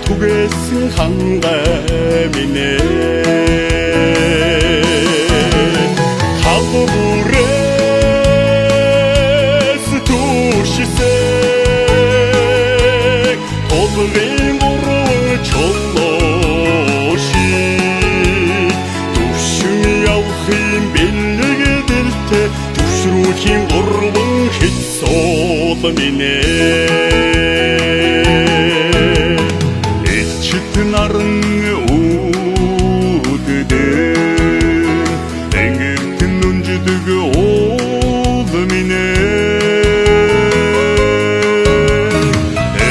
түгээсэн хангаминэ халбурээс түшисэг толгын уран чоллоши төвшин явахын бэлгэдэлтэй төвшрүүхийн урван хит соол минэ наран үүддэн энгэртэн нүнждэг ол минэ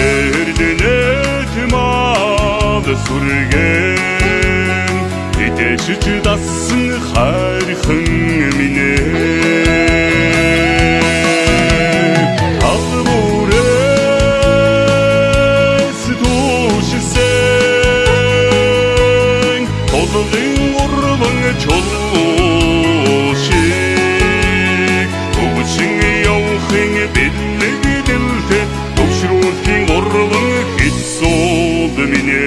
эрдэнэт мал сүргэн идэшж дасан хайрхан минэ чоллошиг төвшин явахын бэлгэдэлтэй төвшрүүлхийн урван хит соол минэ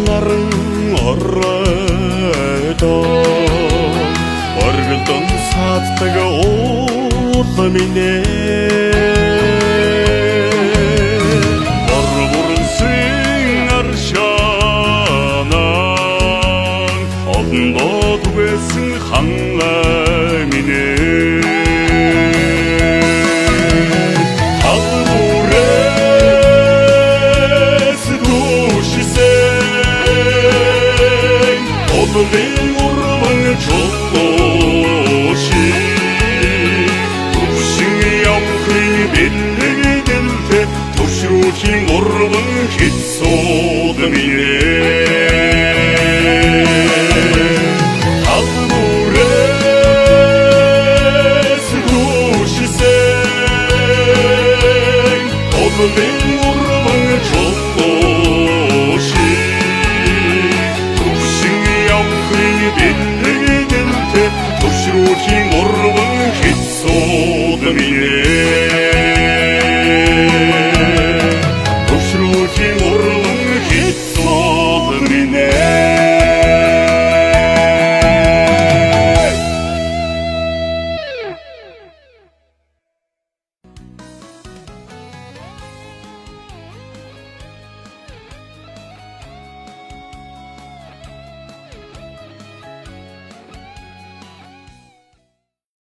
наран оройдоо оргилдон сааддаг уул минэ орвурсын аршаанан одондоо түгээсэн хангай минэ толгын урван чоллоши төвшин явахын бэлгэдэлтэй төвшрүүхийн урван хит соол минэ халбурээс түшисэг толгын урван чоллоши бэлгэдэлтэй төвшрүүхийн урван хит соол минэ